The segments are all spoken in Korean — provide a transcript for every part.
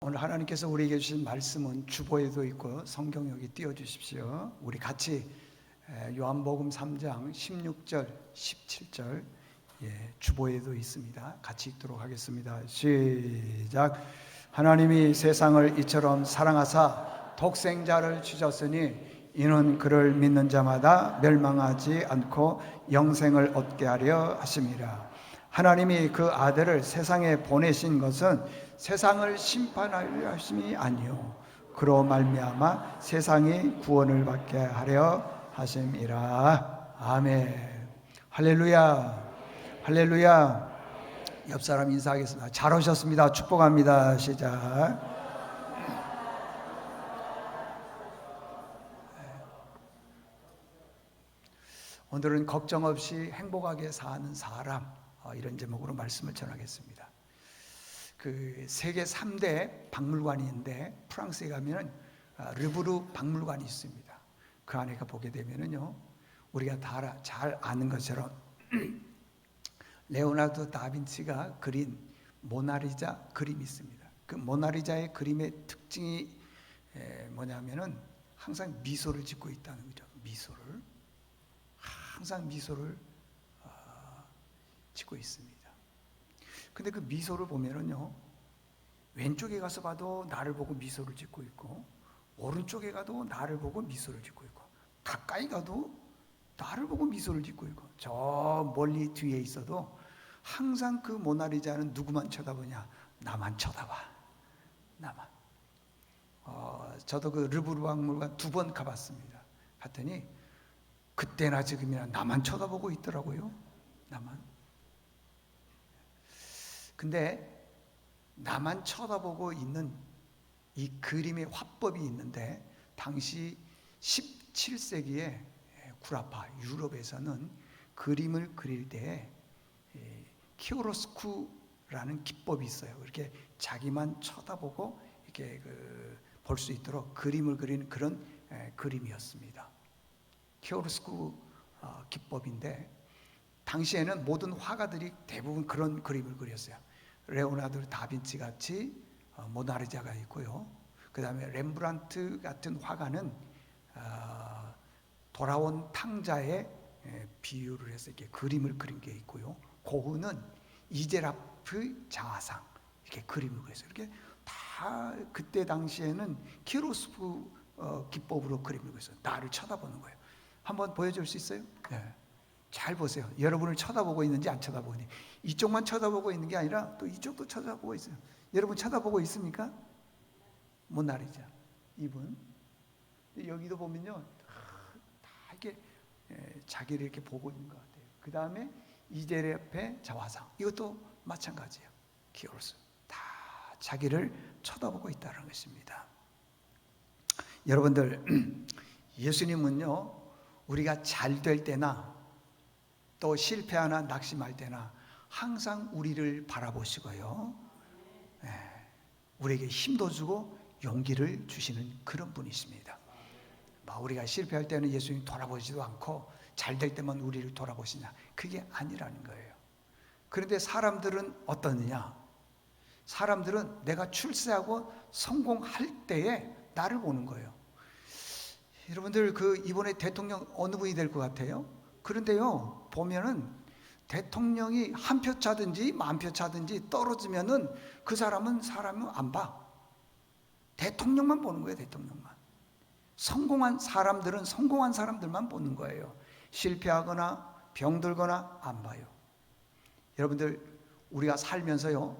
오늘 하나님께서 우리에게 주신 말씀은 주보에도 있고 성경 여기 띄워주십시오. 우리 같이 요한복음 3장 16절 17절 주보에도 있습니다. 같이 읽도록 하겠습니다. 시작. 하나님이 세상을 이처럼 사랑하사 독생자를 주셨으니 이는 그를 믿는 자마다 멸망하지 않고 영생을 얻게 하려 하심이라. 하나님이 그 아들을 세상에 보내신 것은 세상을 심판하려 하심이 아니요 그로 말미암아 세상이 구원을 받게 하려 하심이라. 아멘. 할렐루야. 할렐루야. 옆 사람 인사하겠습니다. 잘 오셨습니다. 축복합니다. 시작. 오늘은 걱정 없이 행복하게 사는 사람, 이런 제목으로 말씀을 전하겠습니다. 그 세계 3대 박물관이 있는데 프랑스에 가면은 르브르 박물관이 있습니다. 그 안에 보게 되면은요, 우리가 다 잘 아는 것처럼 레오나르도 다빈치가 그린 모나리자 그림이 있습니다. 그 모나리자의 그림의 특징이 뭐냐면은 항상 미소를 짓고 있다는 거죠. 미소를 항상 미소를 짓고 있습니다. 근데 그 미소를 보면은요, 왼쪽에 가서 봐도 나를 보고 미소를 짓고 있고, 오른쪽에 가도 나를 보고 미소를 짓고 있고, 가까이 가도 나를 보고 미소를 짓고 있고, 저 멀리 뒤에 있어도 항상 그 모나리자는 누구만 쳐다보냐? 나만 쳐다봐. 나만. 저도 그 르브르 박물관 2번 가봤습니다. 갔더니 그때나 지금이나 나만 쳐다보고 있더라고요. 나만. 근데 나만 쳐다보고 있는 이 그림의 화법이 있는데, 당시 17세기에 구라파 유럽에서는 그림을 그릴 때 키오로스쿠라는 기법이 있어요. 이렇게 자기만 쳐다보고 이렇게 볼 수 있도록 그림을 그리는 그런 그림이었습니다. 키오로스쿠 기법인데, 당시에는 모든 화가들이 대부분 그런 그림을 그렸어요. 레오나르도 다빈치 같이 모나리자가 있고요. 그 다음에 렘브란트 같은 화가는 돌아온 탕자의 비유를 해서 이렇게 그림을 그린 게 있고요. 고흐는 이제라프 자화상 이렇게 그림을 그렸어요. 이렇게 다 그때 당시에는 키오로스쿠 기법으로 그림을 그렸어요. 나를 쳐다보는 거예요. 한번 보여줄 수 있어요? 네. 잘 보세요. 여러분을 쳐다보고 있는지 안 쳐다보고 있는지. 이쪽만 쳐다보고 있는 게 아니라 또 이쪽도 쳐다보고 있어요. 여러분 쳐다보고 있습니까? 모나리자 이분. 여기도 보면요, 다 이렇게 자기를 이렇게 보고 있는 것 같아요. 그 다음에 이제레페 자화상, 이것도 마찬가지예요. 키오로스 다 자기를 쳐다보고 있다는 것입니다. 여러분들, 예수님은요, 우리가 잘 될 때나 또 실패하나 낙심할 때나 항상 우리를 바라보시고요, 우리에게 힘도 주고 용기를 주시는 그런 분이십니다. 우리가 실패할 때는 예수님 돌아보지도 않고 잘 될 때만 우리를 돌아보시냐, 그게 아니라는 거예요. 그런데 사람들은 어떠느냐? 사람들은 내가 출세하고 성공할 때에 나를 보는 거예요. 여러분들, 이번에 대통령 어느 분이 될 것 같아요? 그런데요, 보면은 대통령이 한 표 차든지 만 표 차든지 떨어지면은 그 사람은 안 봐. 대통령만 보는 거예요. 대통령만. 성공한 사람들은 성공한 사람들만 보는 거예요. 실패하거나 병들거나 안 봐요. 여러분들, 우리가 살면서요,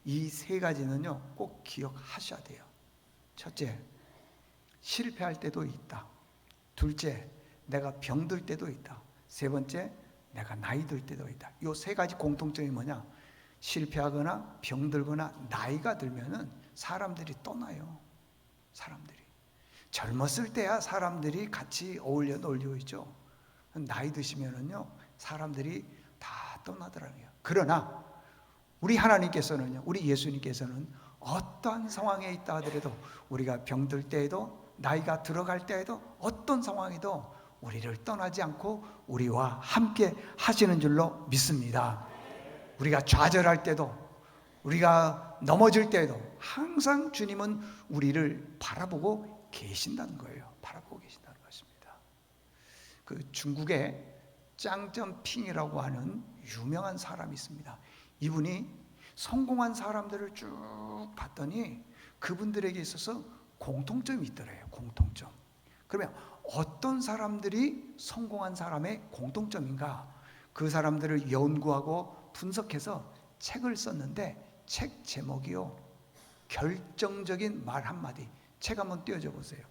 이 세 가지는요 꼭 기억하셔야 돼요. 첫째, 실패할 때도 있다. 둘째, 내가 병들 때도 있다. 세 번째, 내가 나이 들 때도 있다. 이 세 가지 공통점이 뭐냐? 실패하거나 병들거나 나이가 들면은 사람들이 떠나요. 사람들이. 젊었을 때야 사람들이 같이 어울려 놀리고 있죠. 나이 드시면은요, 사람들이 다 떠나더라고요. 그러나 우리 하나님께서는요, 우리 예수님께서는 어떠한 상황에 있다 하더라도, 우리가 병들 때에도 나이가 들어갈 때에도 어떤 상황에도 우리를 떠나지 않고 우리와 함께 하시는 줄로 믿습니다. 우리가 좌절할 때도, 우리가 우리가 넘어질 때에도 항상 주님은 우리를 바라보고 계신다는 거예요. 바라보고 계신다는 것입니다. 그 중국의 짱점핑이라고 하는 유명한 사람이 있습니다. 이분이 성공한 사람들을 쭉 봤더니 그분들에게 있어서 공통점이 있더래요. 공통점. 그러면 어떤 사람들이 성공한 사람의 공통점인가? 그 사람들을 연구하고 분석해서 책을 썼는데 책 제목이요, 결정적인 말 한마디. 책 한번 띄워줘 보세요.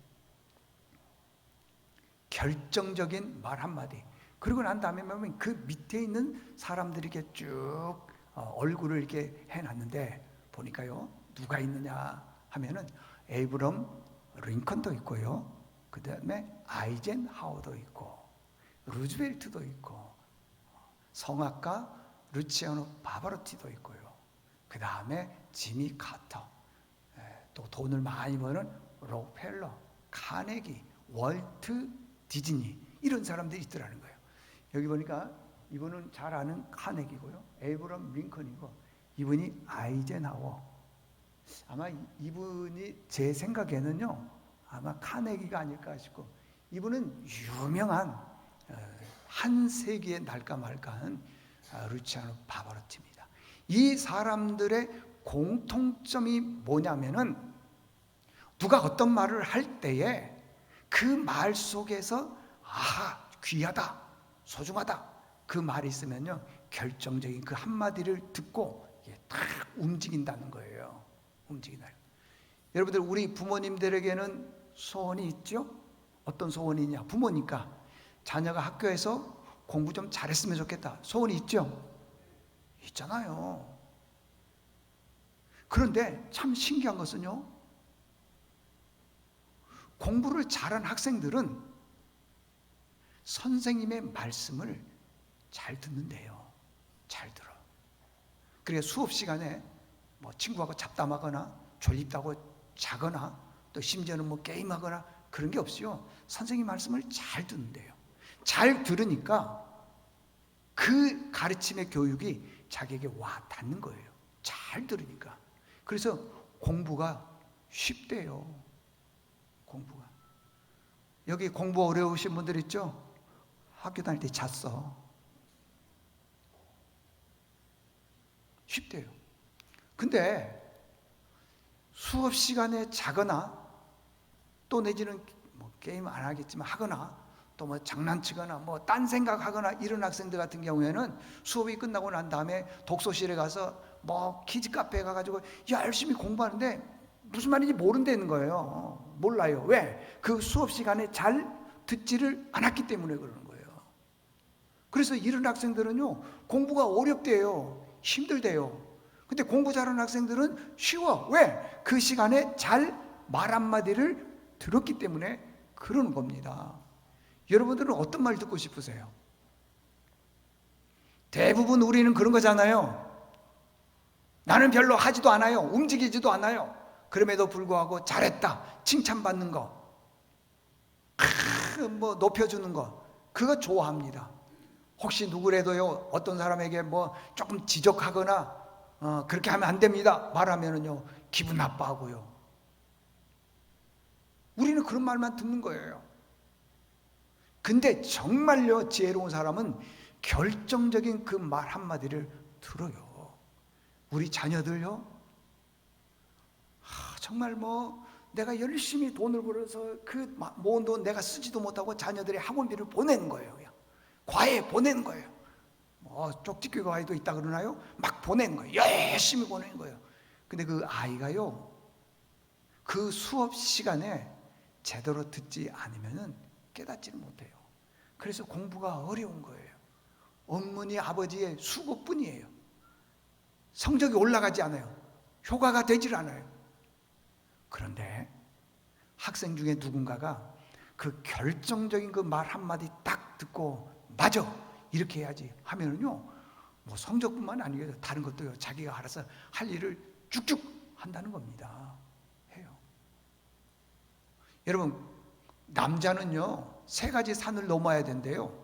결정적인 말 한마디. 그러고 난 다음에 보면 그 밑에 있는 사람들이 이렇게 쭉 얼굴을 이렇게 해놨는데 보니까요, 누가 있느냐 하면은 에이브럼 링컨도 있고요, 그 다음에 아이젠하워도 있고, 루즈벨트도 있고, 성악가 루치아노 바바로티도 있고요, 그 다음에 지미 카터, 또 돈을 많이 버는 록펠러, 카네기, 월트 디즈니, 이런 사람들이 있더라는 거예요. 여기 보니까 이분은 잘 아는 카네기고요, 에이브럼 링컨이고, 이분이 아이젠하워. 아마 이분이 제 생각에는요, 아마 카네기가 아닐까 싶고, 이분은 유명한 한 세기에 날까 말까한 루치아노 바바로티입니다. 이 사람들의 공통점이 뭐냐면은, 누가 어떤 말을 할 때에 그 말 속에서 귀하다, 소중하다, 그 말이 있으면요, 결정적인 그 한마디를 듣고 딱 움직인다는 거예요. 움직인다. 여러분들, 우리 부모님들에게는 소원이 있죠? 어떤 소원이 있냐? 부모니까 자녀가 학교에서 공부 좀 잘했으면 좋겠다, 소원이 있죠? 있잖아요. 그런데 참 신기한 것은요, 공부를 잘한 학생들은 선생님의 말씀을 잘 듣는데요. 잘 들어. 그러니까 수업 시간에 뭐 친구하고 잡담하거나 졸립다고 자거나 또 심지어는 뭐 게임하거나 그런 게 없이요, 선생님 말씀을 잘 듣는데요. 잘 들으니까 그 가르침의 교육이 자기에게 와 닿는 거예요. 잘 들으니까. 그래서 공부가 쉽대요. 공부가. 여기 공부 어려우신 분들 있죠? 학교 다닐 때 잤어. 쉽대요. 근데 수업 시간에 자거나 또 내지는 뭐 게임 안 하겠지만 하거나 또 뭐 장난치거나 뭐 딴 생각하거나 이런 학생들 같은 경우에는 수업이 끝나고 난 다음에 독서실에 가서 뭐 키즈 카페에 가가지고 열심히 공부하는데 무슨 말인지 모른다는 거예요. 몰라요. 왜? 그 수업 시간에 잘 듣지를 않았기 때문에 그러는 거예요. 그래서 이런 학생들은요, 공부가 어렵대요. 힘들대요. 근데 공부 잘하는 학생들은 쉬워. 왜? 그 시간에 잘 말 한마디를 들었기 때문에 그러는 겁니다. 여러분들은 어떤 말 듣고 싶으세요? 대부분 우리는 그런 거잖아요. 나는 별로 하지도 않아요. 움직이지도 않아요. 그럼에도 불구하고 잘했다, 칭찬받는 거, 뭐 높여주는 거, 그거 좋아합니다. 혹시 누구라도요, 어떤 사람에게 뭐 조금 지적하거나 그렇게 하면 안 됩니다 말하면은요, 기분 나빠하고요. 우리는 그런 말만 듣는 거예요. 근데 정말요, 지혜로운 사람은 결정적인 그 말 한마디를 들어요. 우리 자녀들요, 정말 뭐 내가 열심히 돈을 벌어서 그 모은 돈 내가 쓰지도 못하고 자녀들의 학원비를 보내는 거예요. 그냥 과외 보내는 거예요. 뭐 쪽집게 과외도 있다 그러나요? 막 보내는 거예요. 열심히 보내는 거예요. 근데 그 아이가요, 그 수업 시간에 제대로 듣지 않으면은 깨닫지를 못해요. 그래서 공부가 어려운 거예요. 어머니 아버지의 수고뿐이에요. 성적이 올라가지 않아요. 효과가 되질 않아요. 그런데 학생 중에 누군가가 그 결정적인 그 말 한마디 딱 듣고 맞아, 이렇게 해야지 하면은요, 뭐 성적뿐만 아니고 다른 것도요, 자기가 알아서 할 일을 쭉쭉 한다는 겁니다. 해요. 여러분, 남자는요 3가지 산을 넘어야 된대요.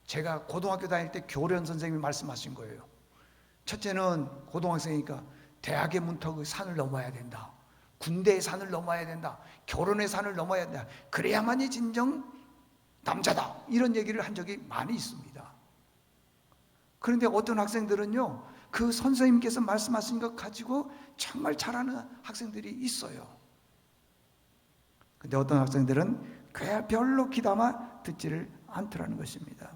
제가 고등학교 다닐 때 교련 선생님이 말씀하신 거예요. 첫째는 고등학생이니까 대학의 문턱의 산을 넘어야 된다. 군대의 산을 넘어야 된다. 결혼의 산을 넘어야 된다. 그래야만이 진정 남자다. 이런 얘기를 한 적이 많이 있습니다. 그런데 어떤 학생들은요, 그 선생님께서 말씀하신 것 가지고 정말 잘하는 학생들이 있어요. 근데 어떤 학생들은 별로 귀담아 듣지를 않더라는 것입니다.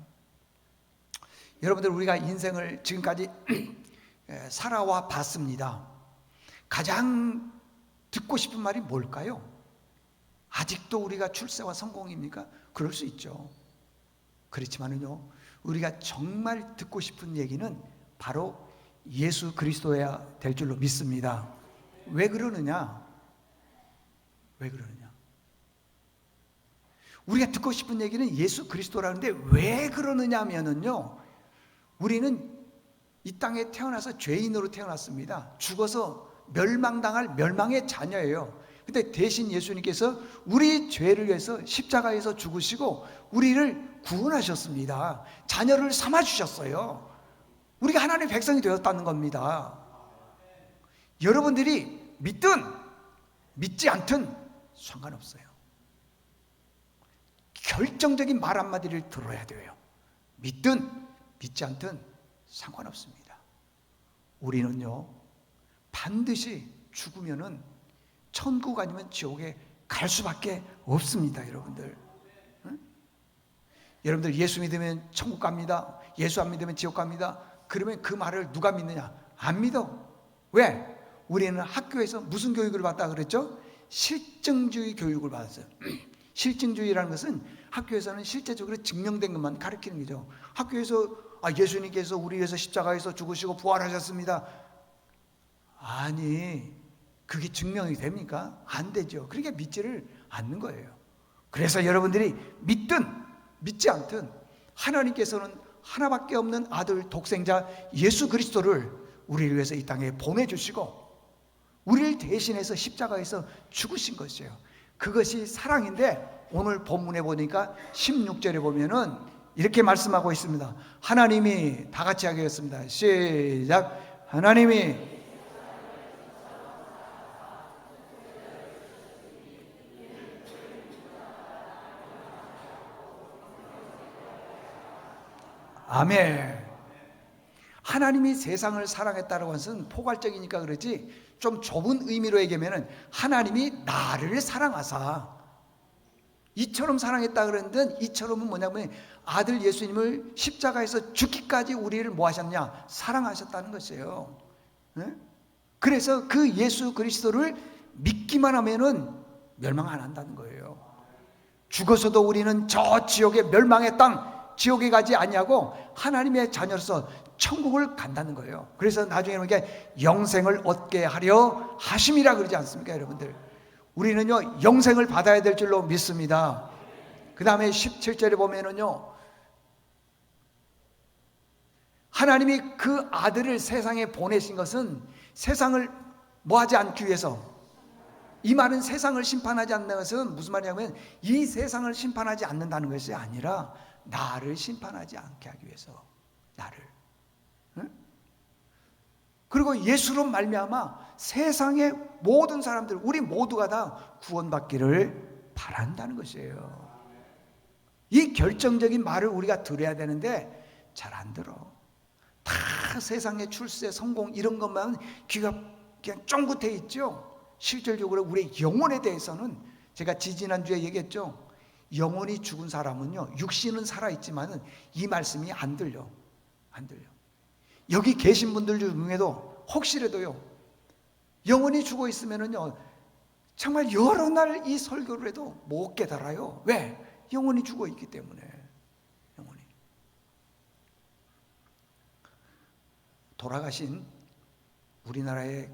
여러분들, 우리가 인생을 지금까지 살아와 봤습니다. 가장 듣고 싶은 말이 뭘까요? 아직도 우리가 출세와 성공입니까? 그럴 수 있죠. 그렇지만은요, 우리가 정말 듣고 싶은 얘기는 바로 예수 그리스도여야 될 줄로 믿습니다. 왜 그러느냐? 왜 그러느냐? 우리가 듣고 싶은 얘기는 예수 그리스도라는데 왜 그러느냐 하면은요, 우리는 이 땅에 태어나서 죄인으로 태어났습니다. 죽어서 멸망당할 멸망의 자녀예요. 근데 대신 예수님께서 우리 죄를 위해서 십자가에서 죽으시고 우리를 구원하셨습니다. 자녀를 삼아주셨어요. 우리가 하나님의 백성이 되었다는 겁니다. 여러분들이 믿든 믿지 않든 상관없어요. 결정적인 말 한마디를 들어야 돼요. 믿든 믿지 않든 상관없습니다. 우리는요, 반드시 죽으면은 천국 아니면 지옥에 갈 수밖에 없습니다. 여러분들, 응? 여러분들 예수 믿으면 천국 갑니다, 예수 안 믿으면 지옥 갑니다. 그러면 그 말을 누가 믿느냐? 안 믿어. 왜? 우리는 학교에서 무슨 교육을 받다 그랬죠? 실증주의 교육을 받았어요. 실증주의라는 것은 학교에서는 실제적으로 증명된 것만 가르치는 거죠. 학교에서 예수님께서 우리 위해서 십자가에서 죽으시고 부활하셨습니다. 아니, 그게 증명이 됩니까? 안 되죠. 그러니까 믿지를 않는 거예요. 그래서 여러분들이 믿든 믿지 않든 하나님께서는 하나밖에 없는 아들 독생자 예수 그리스도를 우리를 위해서 이 땅에 보내주시고 우리를 대신해서 십자가에서 죽으신 것이에요. 그것이 사랑인데, 오늘 본문에 보니까 16절에 보면은 이렇게 말씀하고 있습니다. 하나님이, 다 같이 하겠습니다. 시작. 하나님이 아멘. 하나님이 세상을 사랑했다는 것은 포괄적이니까 그렇지, 좀 좁은 의미로 얘기하면 하나님이 나를 사랑하사, 이처럼 사랑했다 그러는데, 이처럼은 뭐냐면 아들 예수님을 십자가에서 죽기까지 우리를 뭐 하셨냐? 사랑하셨다는 것이에요. 네? 그래서 그 예수 그리스도를 믿기만 하면은 멸망 안 한다는 거예요. 죽어서도 우리는 저 지옥의 멸망의 땅, 지옥에 가지 아니하고 하나님의 자녀로서 천국을 간다는 거예요. 그래서 나중에는 이게 영생을 얻게 하려 하심이라 그러지 않습니까, 여러분들? 우리는요, 영생을 받아야 될 줄로 믿습니다. 그 다음에 17절에 보면은요, 하나님이 그 아들을 세상에 보내신 것은 세상을 뭐하지 않기 위해서, 이 말은 세상을 심판하지 않는 것은 무슨 말이냐면 이 세상을 심판하지 않는다는 것이 아니라 나를 심판하지 않게 하기 위해서, 나를. 응? 그리고 예수로 말미암아 세상의 모든 사람들, 우리 모두가 다 구원받기를 바란다는 것이에요. 이 결정적인 말을 우리가 들어야 되는데 잘 안 들어. 다 세상의 출세, 성공 이런 것만 귀가 그냥 쫑긋해 있죠. 실질적으로 우리의 영혼에 대해서는 제가 지지난주에 얘기했죠. 영혼이 죽은 사람은요, 육신은 살아있지만은 이 말씀이 안 들려. 안 들려. 여기 계신 분들 중에도 혹시라도요, 영혼이 죽어 있으면은요, 정말 여러 날 이 설교를 해도 못 깨달아요. 왜? 영혼이 죽어 있기 때문에. 영혼이. 돌아가신 우리나라의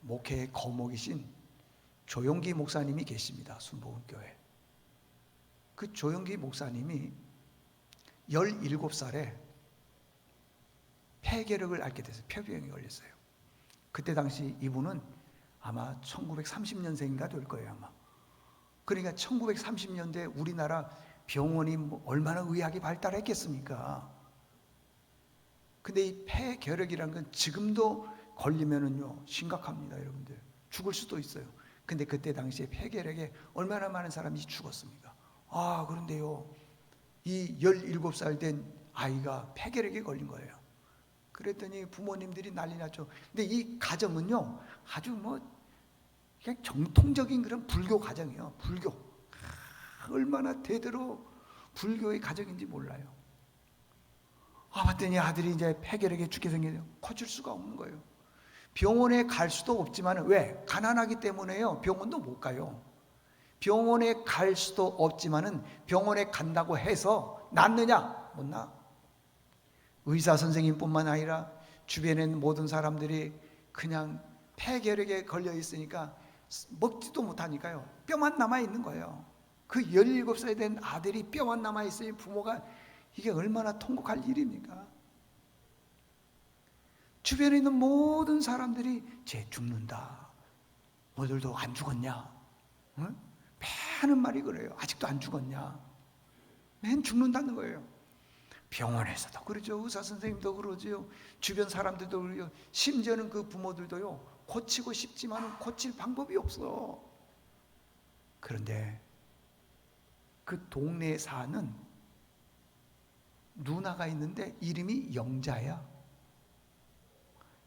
목회의 거목이신 조용기 목사님이 계십니다. 순복음교회. 그 조용기 목사님이 17살에 폐결핵을 앓게 돼서 폐병에 걸렸어요. 그때 당시 이분은 아마 1930년생인가 될 거예요, 아마. 그러니까 1930년대 우리나라 병원이 얼마나 의학이 발달했겠습니까? 근데 이 폐결핵이라는 건 지금도 걸리면은요 심각합니다, 여러분들. 죽을 수도 있어요. 근데 그때 당시에 폐결핵에 얼마나 많은 사람이 죽었습니까? 그런데요, 이 17살 된 아이가 폐결핵에 걸린 거예요. 그랬더니 부모님들이 난리 났죠. 근데 이 가정은요, 아주 뭐 그냥 정통적인 그런 불교 가정이에요. 불교. 얼마나 대대로 불교의 가정인지 몰라요. 봤더니 아들이 이제 폐결핵에 죽게 생겨요. 고칠 수가 없는 거예요. 병원에 갈 수도 없지만, 왜? 가난하기 때문에요. 병원도 못 가요. 병원에 갈 수도 없지만은 병원에 간다고 해서 낫느냐? 못 나. 의사 선생님뿐만 아니라 주변에 있는 모든 사람들이 그냥 폐결핵에 걸려 있으니까 먹지도 못하니까요. 뼈만 남아 있는 거예요. 그 17살 된 아들이 뼈만 남아 있으니 부모가 이게 얼마나 통곡할 일입니까? 주변에 있는 모든 사람들이 쟤 죽는다. 너희들도 안 죽었냐? 응? 맨 하는 말이 그래요. 아직도 안 죽었냐? 맨 죽는다는 거예요. 병원에서도 그러죠. 의사 선생님도 그러죠. 주변 사람들도 그러죠. 심지어는 그 부모들도요, 고치고 싶지만 고칠 방법이 없어. 그런데 그 동네에 사는 누나가 있는데 이름이 영자야.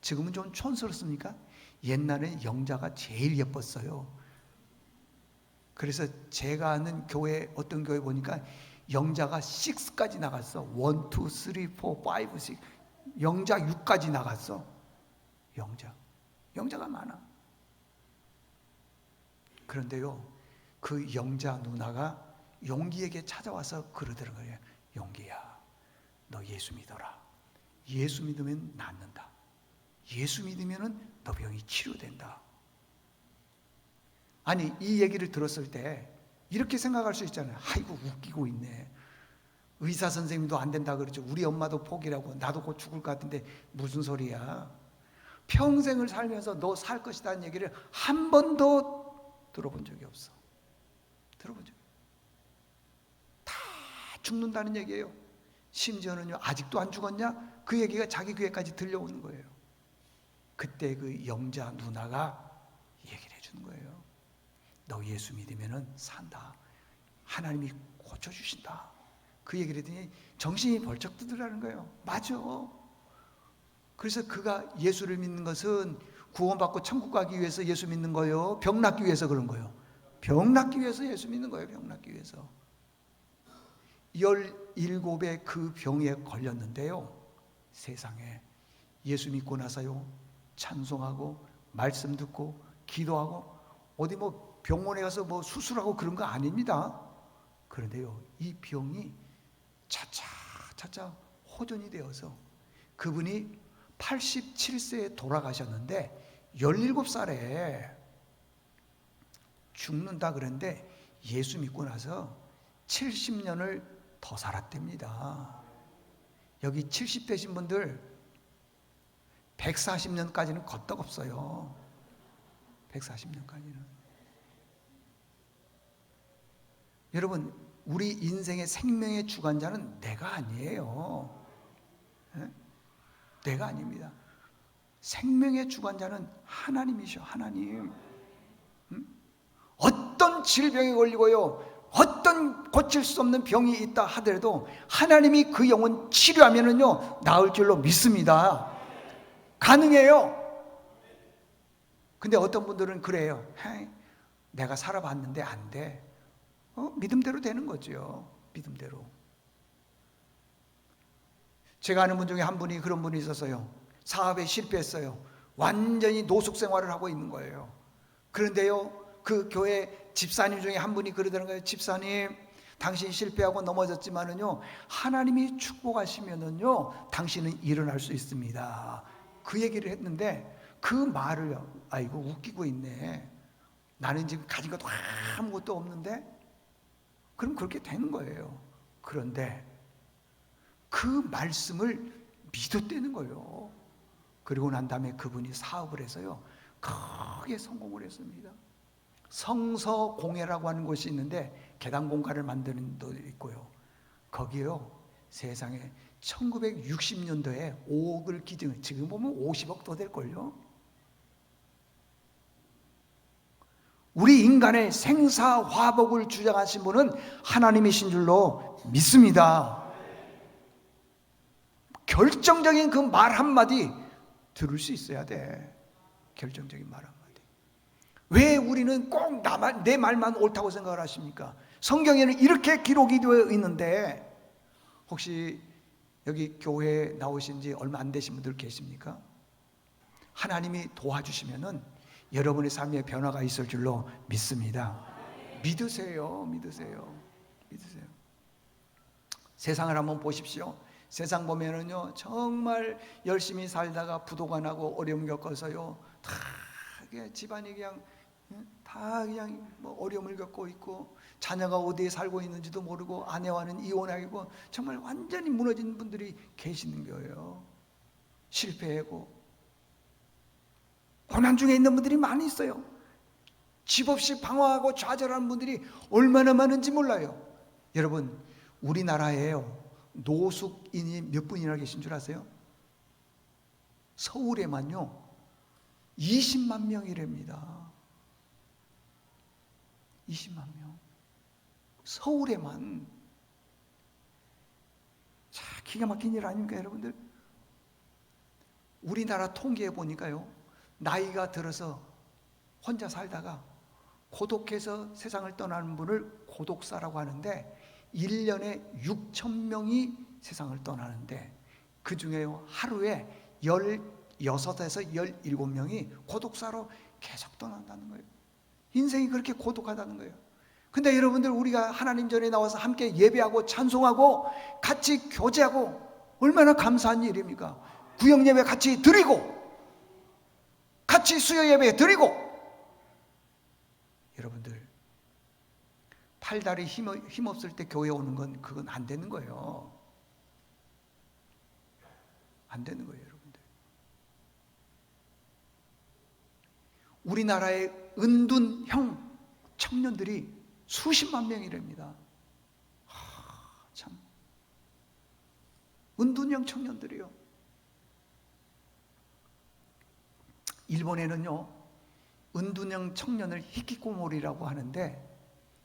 지금은 좀 촌스럽습니까? 옛날에는 영자가 제일 예뻤어요. 그래서 제가 아는 교회, 어떤 교회 보니까 영자가 6까지 나갔어. 1, 2, 3, 4, 5, 6. 영자 6까지 나갔어. 영자가 많아. 그런데요, 그 영자 누나가 용기에게 찾아와서 그러더라고요. 용기야, 너 예수 믿어라. 예수 믿으면 낫는다. 예수 믿으면 너 병이 치료된다. 아니, 이 얘기를 들었을 때 이렇게 생각할 수 있잖아요. 아이고, 웃기고 있네. 의사 선생님도 안 된다 그러죠. 우리 엄마도 포기라고. 나도 곧 죽을 것 같은데 무슨 소리야. 평생을 살면서 너 살 것이라는 얘기를 한 번도 들어본 적이 없어. 들어본 적이 없어. 다 죽는다는 얘기예요. 심지어는요, 아직도 안 죽었냐? 그 얘기가 자기 귀에까지 들려오는 거예요. 그때 그 영자 누나가 얘기를 해주는 거예요. 너 예수 믿으면 산다. 하나님이 고쳐주신다. 그 얘기를 했더니 정신이 벌쩍 뜨더라는 거예요. 맞아. 그래서 그가 예수를 믿는 것은 구원받고 천국 가기 위해서 예수 믿는 거예요? 병 낫기 위해서 그런 거예요? 병 낫기 위해서 예수 믿는 거예요. 병 낫기 위해서. 17의 그 병에 걸렸는데요, 세상에 예수 믿고 나서요, 찬송하고 말씀 듣고 기도하고 어디 뭐 병원에 가서 뭐 수술하고 그런 거 아닙니다. 그런데요, 이 병이 차차 호전이 되어서 그분이 87세에 돌아가셨는데 17살에 죽는다 그랬는데 예수 믿고 나서 70년을 더 살았답니다. 여기 70 되신 분들 140년까지는 걷떡없어요. 140년까지는. 여러분, 우리 인생의 생명의 주관자는 내가 아니에요. 네? 내가 아닙니다. 생명의 주관자는 하나님이셔. 하나님. 어떤 질병에 걸리고요, 어떤 고칠 수 없는 병이 있다 하더라도 하나님이 그 영혼 치료하면은요, 나을 줄로 믿습니다. 가능해요. 근데 어떤 분들은 그래요. 내가 살아봤는데 안 돼. 믿음대로 되는 거죠. 믿음대로. 제가 아는 분 중에 한 분이 그런 분이 있었어요. 사업에 실패했어요. 완전히 노숙 생활을 하고 있는 거예요. 그런데요, 그 교회 집사님 중에 한 분이 그러더라는 거예요. 집사님, 당신 실패하고 넘어졌지만은요, 하나님이 축복하시면은요, 당신은 일어날 수 있습니다. 그 얘기를 했는데 그 말을, 아이고 웃기고 있네. 나는 지금 가진 것도 아무것도 없는데. 그럼 그렇게 되는 거예요. 그런데 그 말씀을 믿었다는 거예요. 그리고 난 다음에 그분이 사업을 해서요, 크게 성공을 했습니다. 성서공예라고 하는 곳이 있는데 계단 공간을 만드는 데도 있고요. 거기요, 세상에 1960년도에 5억을 기증, 지금 보면 50억 더 될걸요. 우리 인간의 생사화복을 주장하신 분은 하나님이신 줄로 믿습니다. 결정적인 그 말 한마디 들을 수 있어야 돼. 결정적인 말 한마디. 왜 우리는 꼭 내 말만 옳다고 생각을 하십니까? 성경에는 이렇게 기록이 되어 있는데, 혹시 여기 교회에 나오신 지 얼마 안 되신 분들 계십니까? 하나님이 도와주시면은 여러분의 삶에 변화가 있을 줄로 믿습니다. 믿으세요. 믿으세요. 믿으세요. 세상을 한번 보십시오. 세상 보면은요, 정말 열심히 살다가 부도가 나고 어려움 겪어서요, 다 집안이 그냥 다 그냥 뭐 어려움을 겪고 있고, 자녀가 어디에 살고 있는지도 모르고, 아내와는 이혼하고 정말 완전히 무너진 분들이 계시는 거예요. 실패하고 고난 중에 있는 분들이 많이 있어요. 집 없이 방황하고 좌절하는 분들이 얼마나 많은지 몰라요. 여러분, 우리나라에요, 노숙인이 몇 분이나 계신 줄 아세요? 서울에만요 20만 명이랍니다. 20만 명. 서울에만. 자, 기가 막힌 일 아닙니까, 여러분들? 우리나라 통계에 보니까요, 나이가 들어서 혼자 살다가 고독해서 세상을 떠나는 분을 고독사라고 하는데, 1년에 6천 명이 세상을 떠나는데, 그 중에요 하루에 16에서 17명이 고독사로 계속 떠난다는 거예요. 인생이 그렇게 고독하다는 거예요. 근데 여러분들, 우리가 하나님 전에 나와서 함께 예배하고 찬송하고 같이 교제하고 얼마나 감사한 일입니까? 구역 예배 같이 드리고 같이 수요 예배 드리고. 여러분들, 팔다리 힘없을 때 교회 오는 건 그건 안 되는 거예요. 안 되는 거예요, 여러분들. 우리나라의 은둔형 청년들이 수십만 명이랍니다. 참. 은둔형 청년들이요. 일본에는요, 은둔형 청년을 히키코모리라고 하는데,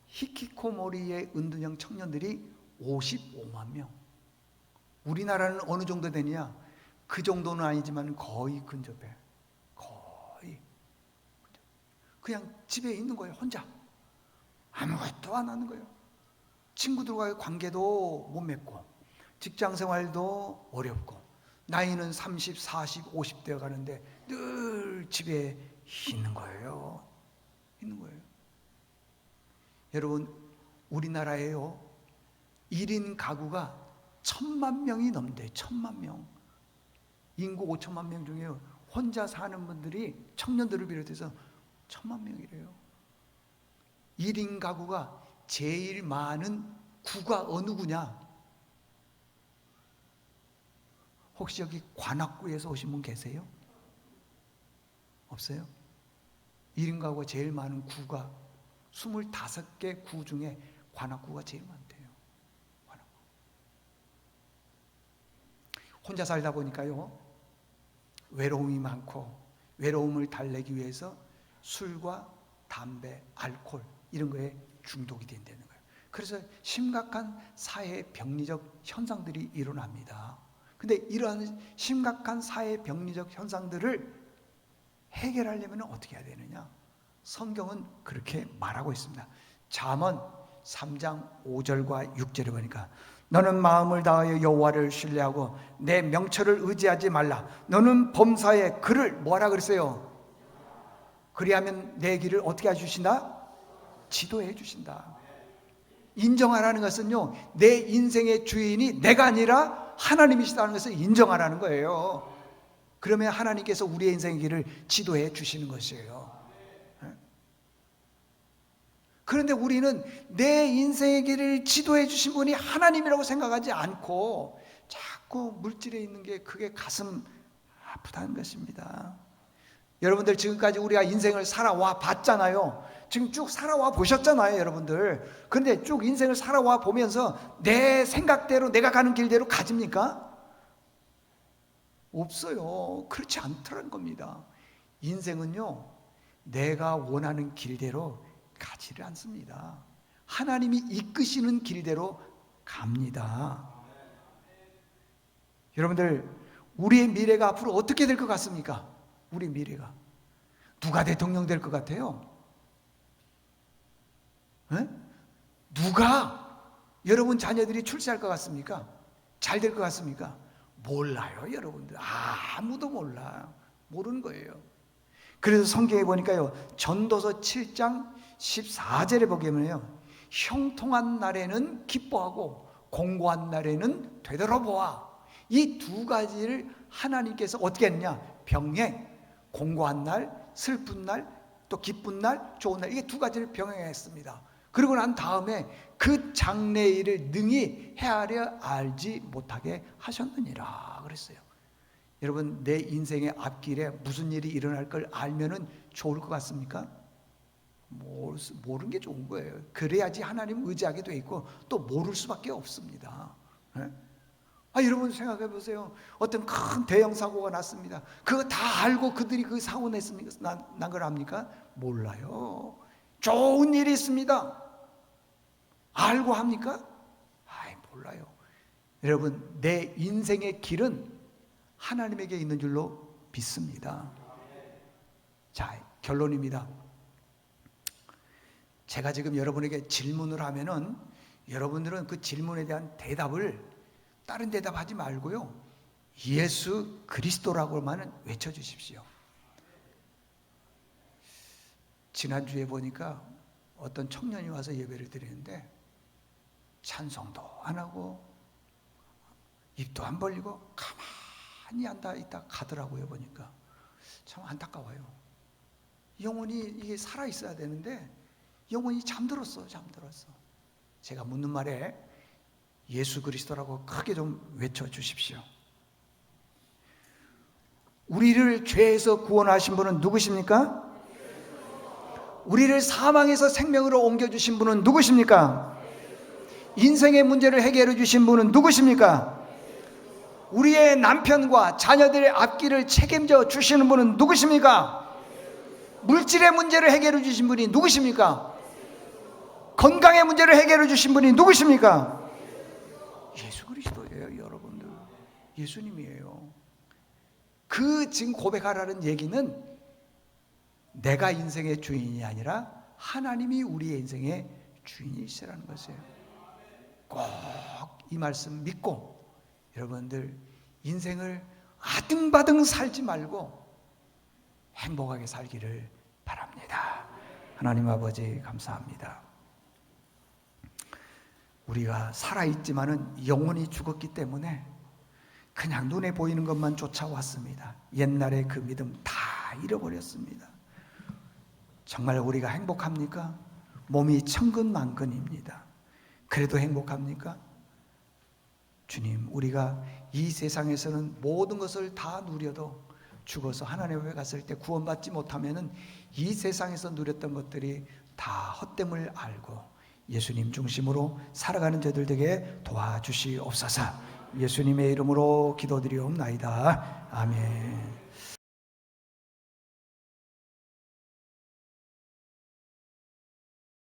히키코모리의 은둔형 청년들이 55만 명. 우리나라는 어느 정도 되느냐? 그 정도는 아니지만 거의 근접해. 거의. 그냥 집에 있는 거예요, 혼자. 아무것도 안 하는 거예요. 친구들과의 관계도 못 맺고, 직장 생활도 어렵고, 나이는 30, 40, 50대가 가는데 늘 집에 있는 거예요. 있는 거예요. 여러분, 우리나라에요 1인 가구가 1,000만 명이 넘는데, 1,000만 명. 인구 5천만 명 중에 혼자 사는 분들이, 청년들을 비롯해서 1,000만 명이래요. 1인 가구가 제일 많은 구가 어느 구냐? 혹시 여기 관악구에서 오신 분 계세요? 없어요? 1인 가구가 제일 많은 구가 25개 구 중에 관악구가 제일 많대요. 관악구. 혼자 살다 보니까요, 외로움이 많고, 외로움을 달래기 위해서 술과 담배, 알코올 이런 거에 중독이 된다는 거예요. 그래서 심각한 사회 병리적 현상들이 일어납니다. 근데 이러한 심각한 사회 병리적 현상들을 해결하려면 어떻게 해야 되느냐? 성경은 그렇게 말하고 있습니다. 잠언 3장 5절과 6절에 보니까, 너는 마음을 다하여 여호와를 신뢰하고 내 명철을 의지하지 말라. 너는 범사에 그를 뭐라 그랬어요? 그리하면 내 길을 어떻게 해주신다? 지도해 주신다. 인정하라는 것은요, 내 인생의 주인이 내가 아니라 하나님이시다는 것을 인정하라는 거예요. 그러면 하나님께서 우리의 인생의 길을 지도해 주시는 것이에요. 그런데 우리는 내 인생의 길을 지도해 주신 분이 하나님이라고 생각하지 않고 자꾸 물질에 있는 게, 그게 가슴 아프다는 것입니다. 여러분들 지금까지 우리가 인생을 살아와 봤잖아요. 지금 쭉 살아와 보셨잖아요, 여러분들. 그런데 쭉 인생을 살아와 보면서 내 생각대로 내가 가는 길대로 가집니까? 없어요. 그렇지 않더라는 겁니다. 인생은요, 내가 원하는 길대로 가지를 않습니다. 하나님이 이끄시는 길대로 갑니다. 여러분들, 우리의 미래가 앞으로 어떻게 될 것 같습니까? 우리 미래가 누가 대통령 될 것 같아요? 에? 누가 여러분 자녀들이 출세할 것 같습니까? 잘 될 것 같습니까? 몰라요, 여러분들. 아무도 몰라. 모르는 거예요. 그래서 성경에 보니까요, 전도서 7장 14절에 보면요, 형통한 날에는 기뻐하고 공고한 날에는 되돌아보아. 이 두 가지를 하나님께서 어떻게 했느냐? 병행, 공고한 날, 슬픈 날, 또 기쁜 날, 좋은 날, 이게 두 가지를 병행했습니다. 그러고 난 다음에 그 장래일을 능히 헤아려 알지 못하게 하셨느니라 그랬어요. 여러분, 내 인생의 앞길에 무슨 일이 일어날 걸 알면은 좋을 것 같습니까? 모르는 게 좋은 거예요. 그래야지 하나님 의지하게 돼 있고 또 모를 수밖에 없습니다. 여러분 생각해 보세요. 어떤 큰 대형 사고가 났습니다. 그거 다 알고 그들이 그 사고 냈습니까? 난 걸 압니까? 몰라요. 좋은 일이 있습니다. 알고 합니까? 몰라요. 여러분, 내 인생의 길은 하나님에게 있는 줄로 믿습니다. 자, 결론입니다. 제가 지금 여러분에게 질문을 하면은 여러분들은 그 질문에 대한 대답을 다른 대답하지 말고요, 예수 그리스도라고만 외쳐주십시오. 지난주에 보니까 어떤 청년이 와서 예배를 드리는데 찬송도 안 하고 입도 안 벌리고 가만히 앉아 있다 가더라고요. 보니까 참 안타까워요. 영혼이 이게 살아 있어야 되는데 영혼이 잠들었어. 제가 묻는 말에 예수 그리스도라고 크게 좀 외쳐주십시오. 우리를 죄에서 구원하신 분은 누구십니까? 우리를 사망에서 생명으로 옮겨주신 분은 누구십니까? 인생의 문제를 해결해 주신 분은 누구십니까? 우리의 남편과 자녀들의 앞길을 책임져 주시는 분은 누구십니까? 물질의 문제를 해결해 주신 분이 누구십니까? 건강의 문제를 해결해 주신 분이 누구십니까? 예수 그리스도예요, 여러분들. 예수님이에요. 그 지금 고백하라는 얘기는 내가 인생의 주인이 아니라 하나님이 우리의 인생의 주인이시라는 것이에요. 꼭 이 말씀 믿고 여러분들 인생을 아등바등 살지 말고 행복하게 살기를 바랍니다. 하나님 아버지 감사합니다. 우리가 살아있지만은 영혼이 죽었기 때문에 그냥 눈에 보이는 것만 쫓아왔습니다. 옛날의 그 믿음 다 잃어버렸습니다. 정말 우리가 행복합니까? 몸이 천근만근입니다. 그래도 행복합니까? 주님, 우리가 이 세상에서는 모든 것을 다 누려도 죽어서 하나님 앞에 갔을 때 구원받지 못하면은 이 세상에서 누렸던 것들이 다 헛됨을 알고 예수님 중심으로 살아가는 저들 되게 도와주시옵소서. 예수님의 이름으로 기도드리옵나이다. 아멘.